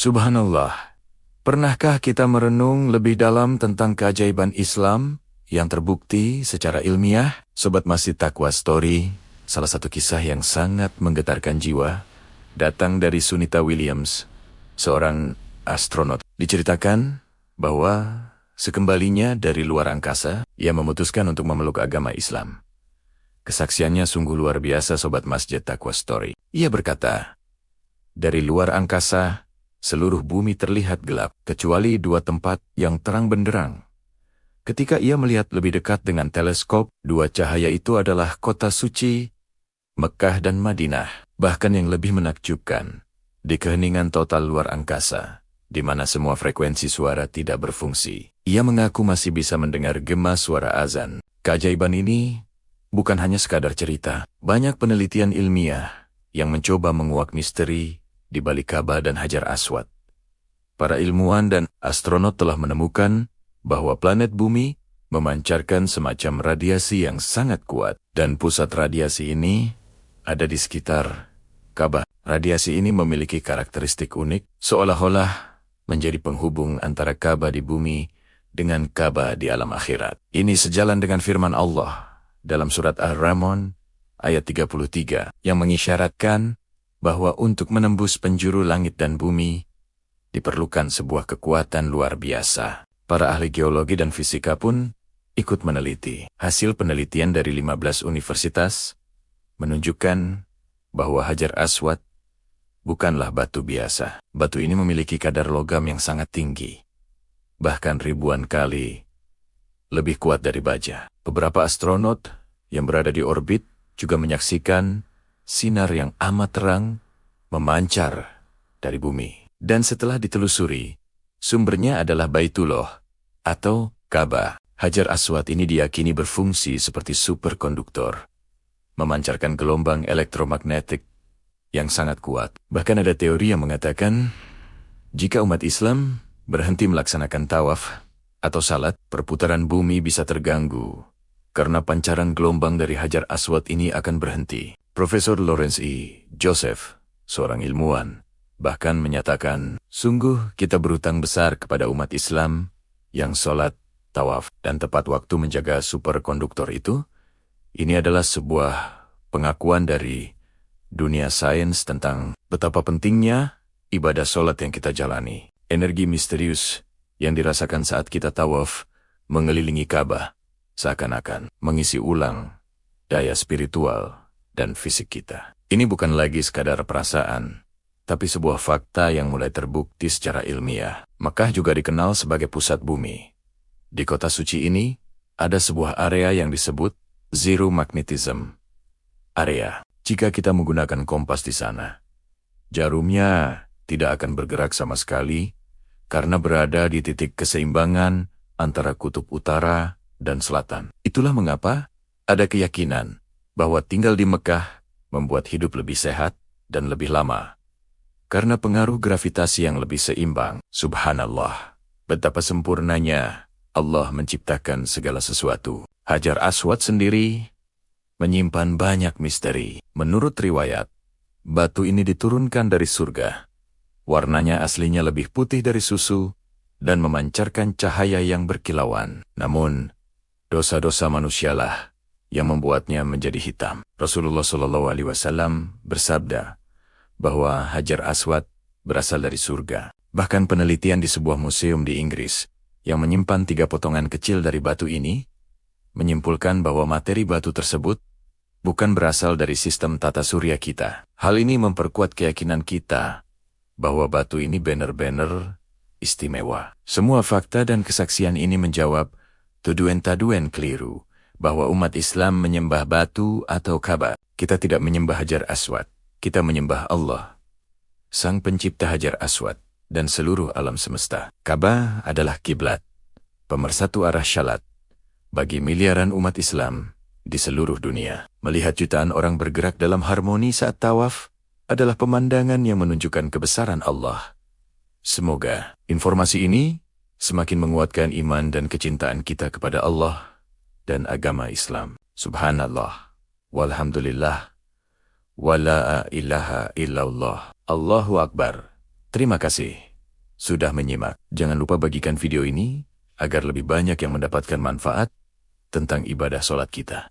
Subhanallah. Pernahkah kita merenung lebih dalam tentang keajaiban Islam yang terbukti secara ilmiah? Sobat Masjid Taqwa Story, salah satu kisah yang sangat menggetarkan jiwa, datang dari Sunita Williams, seorang astronot. Diceritakan bahwa sekembalinya dari luar angkasa, ia memutuskan untuk memeluk agama Islam. Kesaksiannya sungguh luar biasa, Sobat Masjid Taqwa Story. Ia berkata, dari luar angkasa, seluruh bumi terlihat gelap, kecuali dua tempat yang terang benderang. Ketika ia melihat lebih dekat dengan teleskop, dua cahaya itu adalah kota suci, Mekah dan Madinah. Bahkan yang lebih menakjubkan, di keheningan total luar angkasa, di mana semua frekuensi suara tidak berfungsi, ia mengaku masih bisa mendengar gema suara azan. Keajaiban ini bukan hanya sekadar cerita. Banyak penelitian ilmiah yang mencoba menguak misteri di balik Ka'bah dan Hajar Aswad. Para ilmuwan dan astronot telah menemukan bahwa planet bumi memancarkan semacam radiasi yang sangat kuat, dan pusat radiasi ini ada di sekitar Ka'bah. Radiasi ini memiliki karakteristik unik, seolah-olah menjadi penghubung antara Ka'bah di bumi dengan Ka'bah di alam akhirat. Ini sejalan dengan firman Allah dalam surat Ar-Rahman ayat 33 yang mengisyaratkan bahwa untuk menembus penjuru langit dan bumi diperlukan sebuah kekuatan luar biasa. Para ahli geologi dan fisika pun ikut meneliti. Hasil penelitian dari 15 universitas menunjukkan bahwa Hajar Aswad bukanlah batu biasa. Batu ini memiliki kadar logam yang sangat tinggi, bahkan ribuan kali lebih kuat dari baja. Beberapa astronot yang berada di orbit juga menyaksikan sinar yang amat terang memancar dari bumi. Dan setelah ditelusuri, sumbernya adalah Baitullah atau Ka'bah. Hajar Aswad ini diyakini berfungsi seperti superkonduktor, memancarkan gelombang elektromagnetik yang sangat kuat. Bahkan ada teori yang mengatakan, jika umat Islam berhenti melaksanakan tawaf atau salat, perputaran bumi bisa terganggu, karena pancaran gelombang dari Hajar Aswad ini akan berhenti. Profesor Lawrence E. Joseph, seorang ilmuwan, bahkan menyatakan, sungguh kita berhutang besar kepada umat Islam yang sholat, tawaf, dan tepat waktu menjaga superkonduktor itu. Ini adalah sebuah pengakuan dari dunia sains tentang betapa pentingnya ibadah sholat yang kita jalani. Energi misterius yang dirasakan saat kita tawaf mengelilingi Ka'bah seakan-akan mengisi ulang daya spiritual dan fisik kita. Ini bukan lagi sekadar perasaan, tapi sebuah fakta yang mulai terbukti secara ilmiah. Mekah juga dikenal sebagai pusat bumi. Di kota suci ini, ada sebuah area yang disebut Zero Magnetism Area. Jika kita menggunakan kompas di sana, jarumnya tidak akan bergerak sama sekali karena berada di titik keseimbangan antara kutub utara dan selatan. Itulah mengapa ada keyakinan bahwa tinggal di Mekah membuat hidup lebih sehat dan lebih lama, karena pengaruh gravitasi yang lebih seimbang. Subhanallah, betapa sempurnanya Allah menciptakan segala sesuatu. Hajar Aswad sendiri menyimpan banyak misteri. Menurut riwayat, batu ini diturunkan dari surga. Warnanya aslinya lebih putih dari susu dan memancarkan cahaya yang berkilauan. Namun, dosa-dosa manusialah yang membuatnya menjadi hitam. Rasulullah SAW bersabda bahwa Hajar Aswad berasal dari surga. Bahkan penelitian di sebuah museum di Inggris yang menyimpan 3 potongan kecil dari batu ini menyimpulkan bahwa materi batu tersebut bukan berasal dari sistem tata surya kita. Hal ini memperkuat keyakinan kita bahwa batu ini benar-benar istimewa. Semua fakta dan kesaksian ini menjawab tuduhan-tuduhan keliru bahwa umat Islam menyembah batu atau Ka'bah. Kita tidak menyembah Hajar Aswad. Kita menyembah Allah, Sang Pencipta Hajar Aswad dan seluruh alam semesta. Ka'bah adalah kiblat, pemersatu arah syalat bagi miliaran umat Islam di seluruh dunia. Melihat jutaan orang bergerak dalam harmoni saat tawaf adalah pemandangan yang menunjukkan kebesaran Allah. Semoga informasi ini semakin menguatkan iman dan kecintaan kita kepada Allah dan agama Islam. Subhanallah, walhamdulillah, wa la ilaha illallah, Allahu Akbar. Terima kasih. sudah menyimak. Jangan lupa bagikan video ini agar lebih banyak yang mendapatkan manfaat tentang ibadah sholat kita.